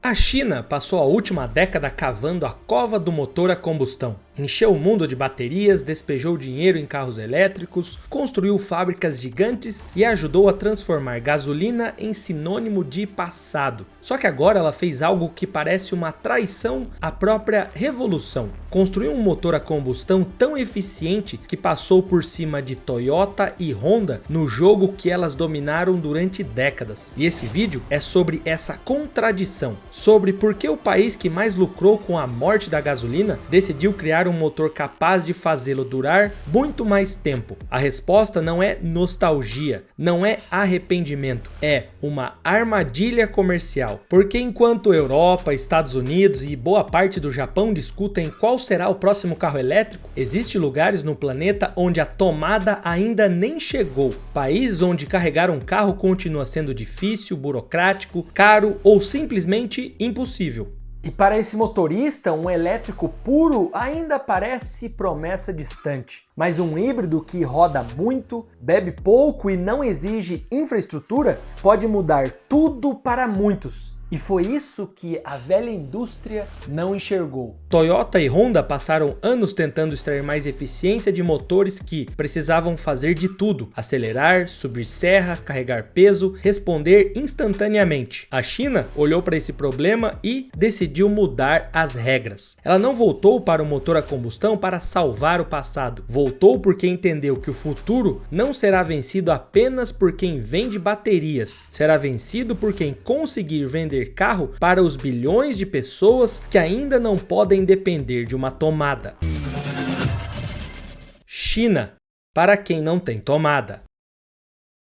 A China passou a última década cavando a cova do motor a combustão. Encheu o mundo de baterias, despejou dinheiro em carros elétricos, construiu fábricas gigantes e ajudou a transformar gasolina em sinônimo de passado. Só que agora ela fez algo que parece uma traição à própria revolução. Construiu um motor a combustão tão eficiente que passou por cima de Toyota e Honda no jogo que elas dominaram durante décadas. E esse vídeo é sobre essa contradição, sobre por que o país que mais lucrou com a morte da gasolina decidiu criar um motor capaz de fazê-lo durar muito mais tempo. A resposta não é nostalgia, não é arrependimento, é uma armadilha comercial. Porque enquanto Europa, Estados Unidos e boa parte do Japão discutem qual será o próximo carro elétrico, existem lugares no planeta onde a tomada ainda nem chegou. Países onde carregar um carro continua sendo difícil, burocrático, caro ou simplesmente impossível. E para esse motorista, um elétrico puro ainda parece promessa distante. Mas um híbrido que roda muito, bebe pouco e não exige infraestrutura pode mudar tudo para muitos. E foi isso que a velha indústria não enxergou. Toyota e Honda passaram anos tentando extrair mais eficiência de motores que precisavam fazer de tudo: acelerar, subir serra, carregar peso, responder instantaneamente. A China olhou para esse problema e decidiu mudar as regras. Ela não voltou para o motor a combustão para salvar o passado. Voltou porque entendeu que o futuro não será vencido apenas por quem vende baterias. Será vencido por quem conseguir vender carro para os bilhões de pessoas que ainda não podem depender de uma tomada. China, para quem não tem tomada.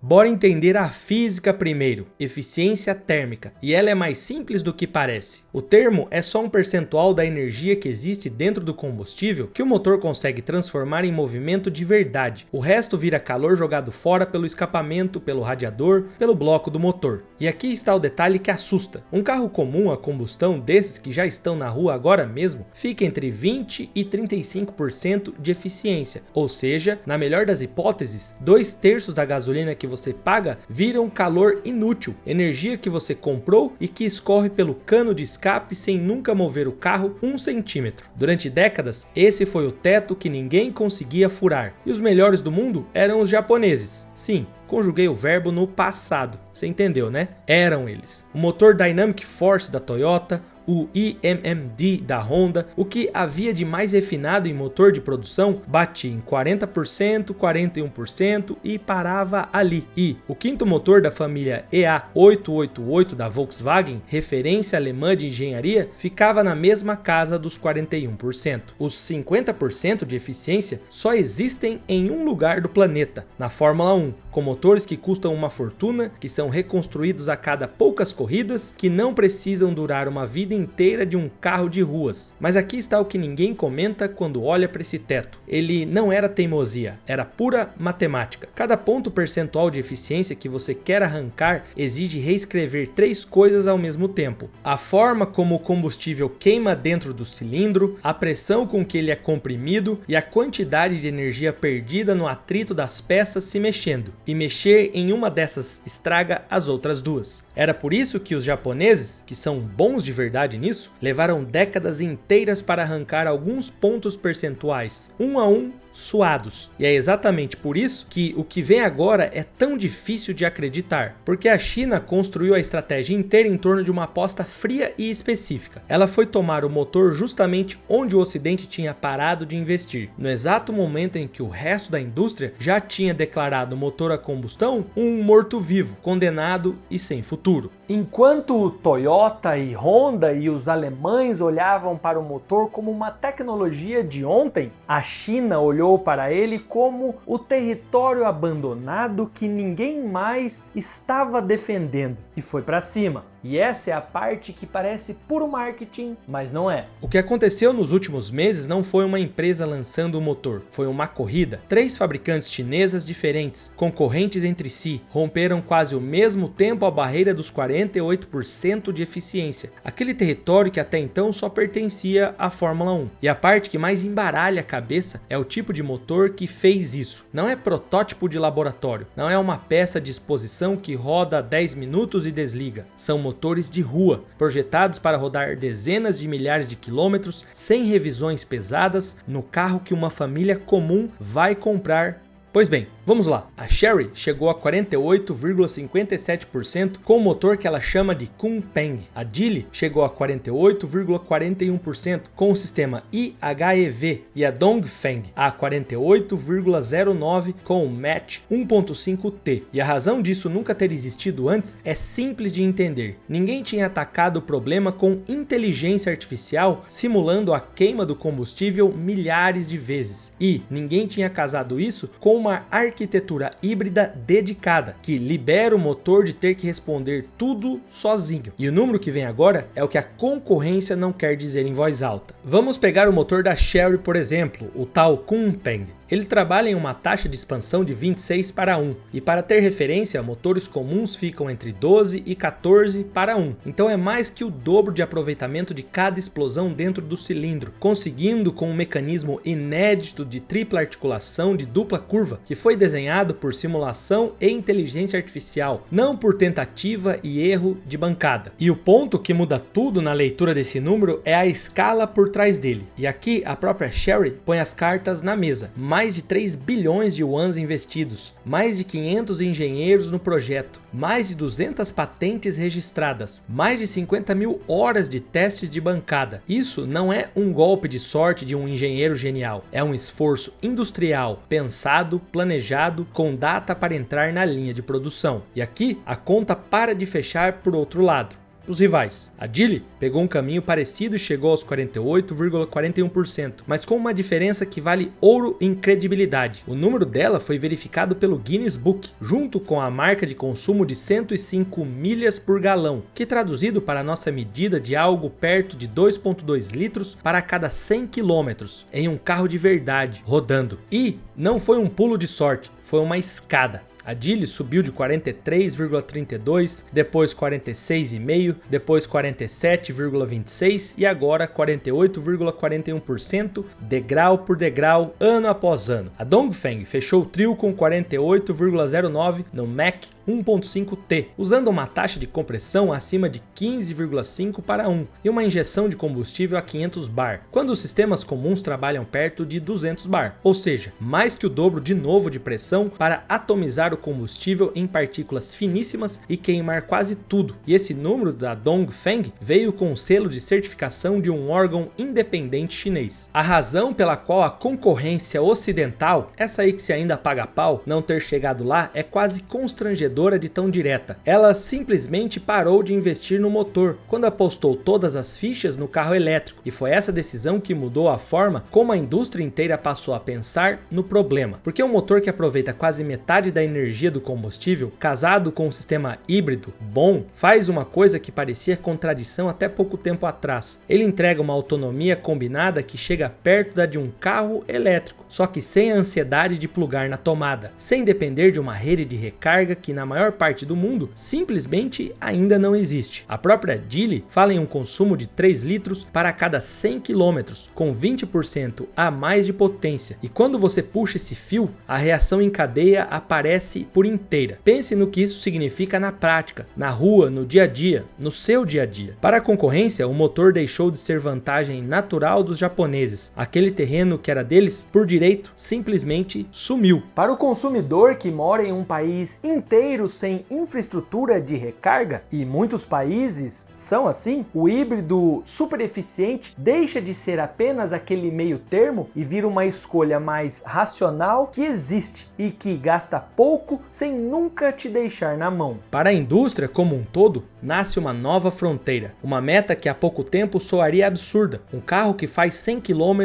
Bora entender a física primeiro, eficiência térmica, e ela é mais simples do que parece. O termo é só um percentual da energia que existe dentro do combustível que o motor consegue transformar em movimento de verdade. O resto vira calor jogado fora pelo escapamento, pelo radiador, pelo bloco do motor. E aqui está o detalhe que assusta. Um carro comum a combustão desses que já estão na rua agora mesmo, fica entre 20% e 35% de eficiência. Ou seja, na melhor das hipóteses, 2/3 da gasolina que você paga viram calor inútil, energia que você comprou e que escorre pelo cano de escape sem nunca mover o carro 1 centímetro. Durante décadas, esse foi o teto que ninguém conseguia furar. E os melhores do mundo eram os japoneses. Sim, conjuguei o verbo no passado. Você entendeu, né? Eram eles. O motor Dynamic Force da Toyota, o eMMD da Honda, o que havia de mais refinado em motor de produção, batia em 40%, 41% e parava ali. E o quinto motor da família EA888 da Volkswagen, referência alemã de engenharia, ficava na mesma casa dos 41%. Os 50% de eficiência só existem em um lugar do planeta, na Fórmula 1, com motores que custam uma fortuna, que são reconstruídos a cada poucas corridas, que não precisam durar uma vida inteira de um carro de ruas. Mas aqui está o que ninguém comenta quando olha para esse teto. Ele não era teimosia, era pura matemática. Cada ponto percentual de eficiência que você quer arrancar exige reescrever 3 coisas ao mesmo tempo: a forma como o combustível queima dentro do cilindro, a pressão com que ele é comprimido e a quantidade de energia perdida no atrito das peças se mexendo. E mexer em uma dessas estraga as outras duas. Era por isso que os japoneses, que são bons de verdade nisso, levaram décadas inteiras para arrancar alguns pontos percentuais, um a um, suados. E é exatamente por isso que o que vem agora é tão difícil de acreditar, porque a China construiu a estratégia inteira em torno de uma aposta fria e específica. Ela foi tomar o motor justamente onde o Ocidente tinha parado de investir, no exato momento em que o resto da indústria já tinha declarado o motor a combustão um morto-vivo, condenado e sem futuro. Enquanto Toyota e Honda e os alemães olhavam para o motor como uma tecnologia de ontem, a China olhou para ele como o território abandonado que ninguém mais estava defendendo e foi para cima. E essa é a parte que parece puro marketing, mas não é. O que aconteceu nos últimos meses não foi uma empresa lançando o motor, foi uma corrida. 3 fabricantes chinesas diferentes, concorrentes entre si, romperam quase ao mesmo tempo a barreira dos 48% de eficiência, aquele território que até então só pertencia à Fórmula 1. E a parte que mais embaralha a cabeça é o tipo de motor que fez isso. Não é protótipo de laboratório, não é uma peça de exposição que roda 10 minutos e desliga. São motores motores de rua, projetados para rodar dezenas de milhares de quilômetros sem revisões pesadas no carro que uma família comum vai comprar. Pois bem, vamos lá. A Chery chegou a 48,57% com o motor que ela chama de Kunpeng. A Geely chegou a 48,41% com o sistema IHEV e a Dongfeng a 48,09% com o Match 1.5T. E a razão disso nunca ter existido antes é simples de entender. Ninguém tinha atacado o problema com inteligência artificial simulando a queima do combustível milhares de vezes. E ninguém tinha casado isso com uma arquitetura híbrida dedicada, que libera o motor de ter que responder tudo sozinho. E o número que vem agora é o que a concorrência não quer dizer em voz alta. Vamos pegar o motor da Chery, por exemplo, o tal Kunpeng. Ele trabalha em uma taxa de expansão de 26:1, e para ter referência, motores comuns ficam entre 12 e 14:1, então é mais que o dobro de aproveitamento de cada explosão dentro do cilindro, conseguindo com um mecanismo inédito de tripla articulação de dupla curva, que foi desenhado por simulação e inteligência artificial, não por tentativa e erro de bancada. E o ponto que muda tudo na leitura desse número é a escala por trás dele, e aqui a própria Chery põe as cartas na mesa. Mais de 3 bilhões de yuans investidos, mais de 500 engenheiros no projeto, mais de 200 patentes registradas, mais de 50 mil horas de testes de bancada. Isso não é um golpe de sorte de um engenheiro genial, é um esforço industrial, pensado, planejado, com data para entrar na linha de produção. E aqui a conta para de fechar por outro lado. Os rivais. A Geely pegou um caminho parecido e chegou aos 48,41%, mas com uma diferença que vale ouro em credibilidade. O número dela foi verificado pelo Guinness Book, junto com a marca de consumo de 105 milhas por galão, que traduzido para a nossa medida de algo perto de 2,2 litros para cada 100 quilômetros, em um carro de verdade, rodando. E não foi um pulo de sorte, foi uma escada. A Geely subiu de 43,32, depois 46,5, depois 47,26 e agora 48,41%, degrau por degrau, ano após ano. A Dongfeng fechou o trio com 48,09 no Mach 1.5T, usando uma taxa de compressão acima de 15,5:1 e uma injeção de combustível a 500 bar, quando os sistemas comuns trabalham perto de 200 bar, ou seja, mais que o dobro de novo de pressão para atomizar o combustível em partículas finíssimas e queimar quase tudo. E esse número da Dongfeng veio com o selo de certificação de um órgão independente chinês. A razão pela qual a concorrência ocidental, essa aí que se ainda paga pau, não ter chegado lá é quase constrangedora de tão direta. Ela simplesmente parou de investir no motor quando apostou todas as fichas no carro elétrico, e foi essa decisão que mudou a forma como a indústria inteira passou a pensar no problema. Porque um motor que aproveita quase metade da energia do combustível, casado com um sistema híbrido bom, faz uma coisa que parecia contradição até pouco tempo atrás. Ele entrega uma autonomia combinada que chega perto da de um carro elétrico, só que sem a ansiedade de plugar na tomada, sem depender de uma rede de recarga que na maior parte do mundo simplesmente ainda não existe. A própria Geely fala em um consumo de 3 litros para cada 100 km, com 20% a mais de potência, e quando você puxa esse fio, a reação em cadeia aparece por inteira. Pense no que isso significa na prática, na rua, no dia a dia, no seu dia a dia. Para a concorrência, o motor deixou de ser vantagem natural dos japoneses. Aquele terreno que era deles, por direito, simplesmente sumiu. Para o consumidor que mora em um país inteiro sem infraestrutura de recarga, e muitos países são assim, o híbrido super eficiente deixa de ser apenas aquele meio termo e vira uma escolha mais racional que existe e que gasta pouco sem nunca te deixar na mão. Para a indústria como um todo, nasce uma nova fronteira, uma meta que há pouco tempo soaria absurda, um carro que faz 100 km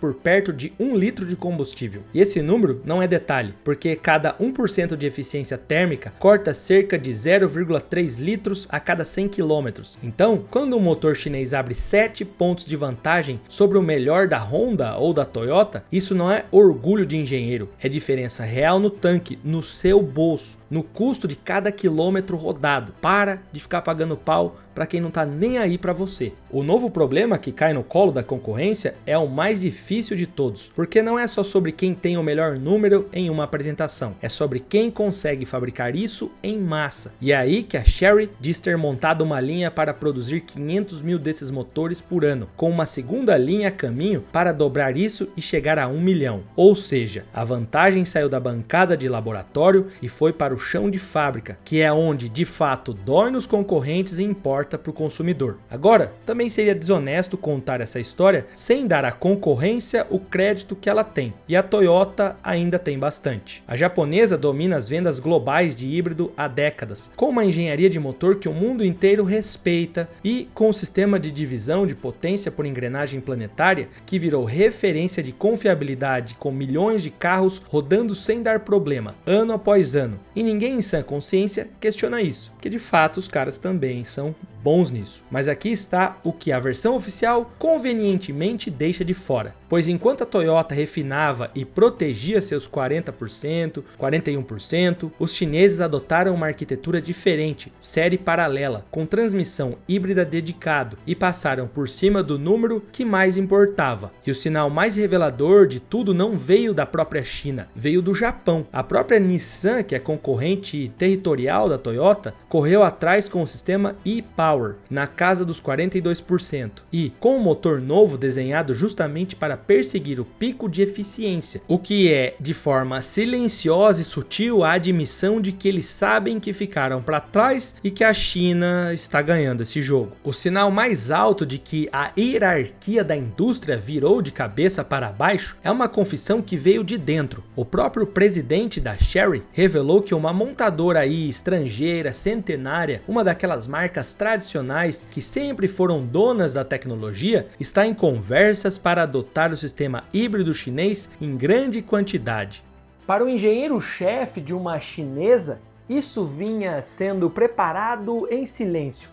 por perto de 1 litro de combustível. E esse número não é detalhe, porque cada 1% de eficiência térmica corta cerca de 0,3 litros a cada 100 km. Então, quando um motor chinês abre 7 pontos de vantagem sobre o melhor da Honda ou da Toyota, isso não é orgulho de engenheiro, é diferença real no tanque, no seu bolso, no custo de cada quilômetro rodado. Para de ficar pagando pau para quem não tá nem aí para você. O novo problema que cai no colo da concorrência é o mais difícil de todos, porque não é só sobre quem tem o melhor número em uma apresentação, é sobre quem consegue fabricar isso em massa. E é aí que a Chery diz ter montado uma linha para produzir 500 mil desses motores por ano, com uma segunda linha a caminho para dobrar isso e chegar a 1 milhão. Ou seja, a vantagem saiu da bancada de laboratório e foi para o chão de fábrica, que é onde de fato dói nos concorrentes e importa para o consumidor. Agora, também seria desonesto contar essa história sem dar à concorrência o crédito que ela tem, e a Toyota ainda tem bastante. A japonesa domina as vendas globais de híbrido há décadas, com uma engenharia de motor que o mundo inteiro respeita e com um sistema de divisão de potência por engrenagem planetária que virou referência de confiabilidade, com milhões de carros rodando sem dar problema, ano após ano. E ninguém em sã consciência questiona isso, porque de fato os caras também são bons nisso. Mas aqui está o que a versão oficial convenientemente deixa de fora, pois enquanto a Toyota refinava e protegia seus 40%, 41%, os chineses adotaram uma arquitetura diferente, série paralela, com transmissão híbrida dedicado, e passaram por cima do número que mais importava. E o sinal mais revelador de tudo não veio da própria China, veio do Japão. A própria Nissan, que é concorrente territorial da Toyota, correu atrás com o sistema e-Power, na casa dos 42%, e com um motor novo desenhado justamente para perseguir o pico de eficiência, o que é, de forma silenciosa e sutil, a admissão de que eles sabem que ficaram para trás e que a China está ganhando esse jogo. O sinal mais alto de que a hierarquia da indústria virou de cabeça para baixo é uma confissão que veio de dentro. O próprio presidente da Chery revelou que uma montadora aí estrangeira, centenária, uma daquelas marcas tradicionais que sempre foram donas da tecnologia, está em conversas para adotar o sistema híbrido chinês em grande quantidade. Para o engenheiro-chefe de uma chinesa, isso vinha sendo preparado em silêncio.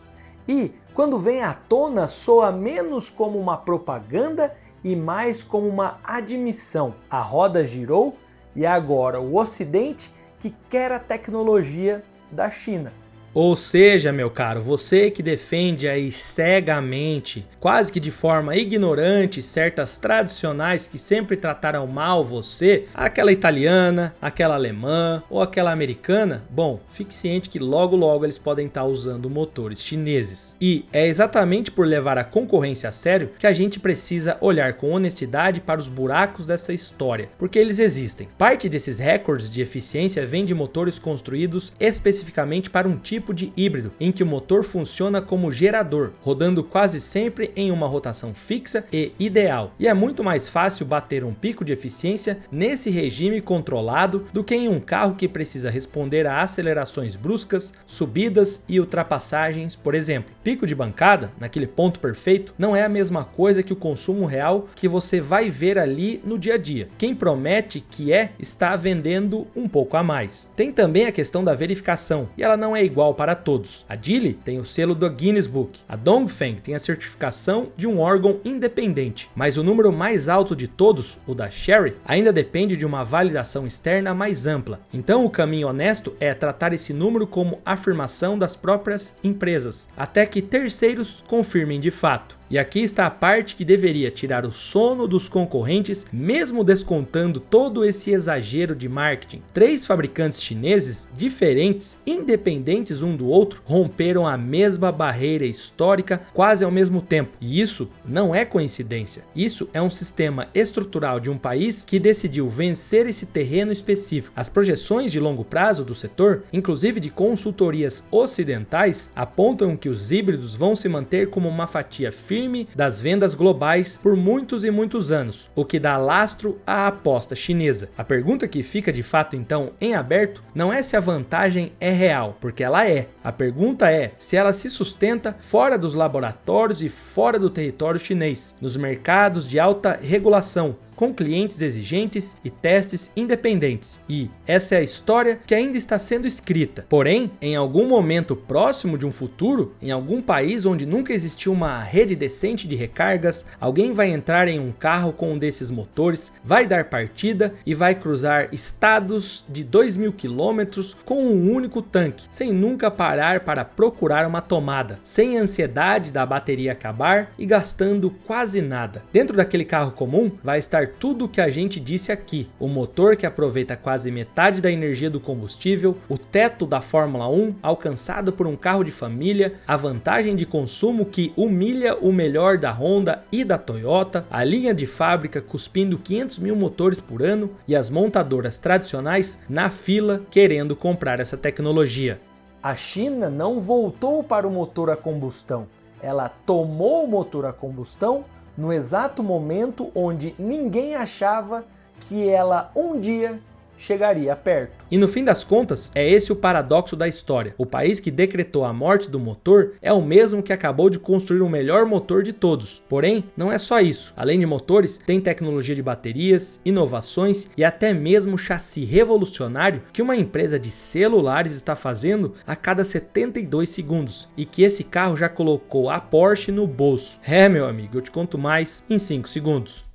E, quando vem à tona, soa menos como uma propaganda e mais como uma admissão. A roda girou e é agora o Ocidente que quer a tecnologia da China. Ou seja, meu caro, você que defende aí cegamente, quase que de forma ignorante, certas tradicionais que sempre trataram mal você, aquela italiana, aquela alemã ou aquela americana, bom, fique ciente que logo logo eles podem estar usando motores chineses. E é exatamente por levar a concorrência a sério que a gente precisa olhar com honestidade para os buracos dessa história, porque eles existem. Parte desses recordes de eficiência vem de motores construídos especificamente para um tipo de híbrido, em que o motor funciona como gerador, rodando quase sempre em uma rotação fixa e ideal. E é muito mais fácil bater um pico de eficiência nesse regime controlado do que em um carro que precisa responder a acelerações bruscas, subidas e ultrapassagens, por exemplo. Pico de bancada, naquele ponto perfeito, não é a mesma coisa que o consumo real que você vai ver ali no dia a dia. Quem promete que está vendendo um pouco a mais. Tem também a questão da verificação, e ela não é igual para todos. A Geely tem o selo do Guinness Book, a Dongfeng tem a certificação de um órgão independente, mas o número mais alto de todos, o da Chery, ainda depende de uma validação externa mais ampla. Então o caminho honesto é tratar esse número como afirmação das próprias empresas, até que terceiros confirmem de fato. E aqui está a parte que deveria tirar o sono dos concorrentes, mesmo descontando todo esse exagero de marketing. 3 fabricantes chineses diferentes, independentes um do outro, romperam a mesma barreira histórica quase ao mesmo tempo. E isso não é coincidência. Isso é um sistema estrutural de um país que decidiu vencer esse terreno específico. As projeções de longo prazo do setor, inclusive de consultorias ocidentais, apontam que os híbridos vão se manter como uma fatia firme das vendas globais por muitos e muitos anos, o que dá lastro à aposta chinesa. A pergunta que fica de fato então em aberto não é se a vantagem é real, porque ela é. A pergunta é se ela se sustenta fora dos laboratórios e fora do território chinês, nos mercados de alta regulação, com clientes exigentes e testes independentes. E essa é a história que ainda está sendo escrita. Porém, em algum momento próximo de um futuro, em algum país onde nunca existiu uma rede decente de recargas, alguém vai entrar em um carro com um desses motores, vai dar partida e vai cruzar estados de 2.000 quilômetros com um único tanque, sem nunca parar para procurar uma tomada, sem a ansiedade da bateria acabar e gastando quase nada. Dentro daquele carro comum vai estar tudo o que a gente disse aqui: o motor que aproveita quase metade da energia do combustível, o teto da Fórmula 1 alcançado por um carro de família, a vantagem de consumo que humilha o melhor da Honda e da Toyota, a linha de fábrica cuspindo 500.000 motores por ano e as montadoras tradicionais na fila querendo comprar essa tecnologia. A China não voltou para o motor a combustão, ela tomou o motor a combustão no exato momento onde ninguém achava que ela um dia chegaria perto. E no fim das contas, é esse o paradoxo da história. O país que decretou a morte do motor é o mesmo que acabou de construir o melhor motor de todos. Porém, não é só isso. Além de motores, tem tecnologia de baterias, inovações e até mesmo chassi revolucionário que uma empresa de celulares está fazendo a cada 72 segundos e que esse carro já colocou a Porsche no bolso. É, meu amigo, eu te conto mais em 5 segundos.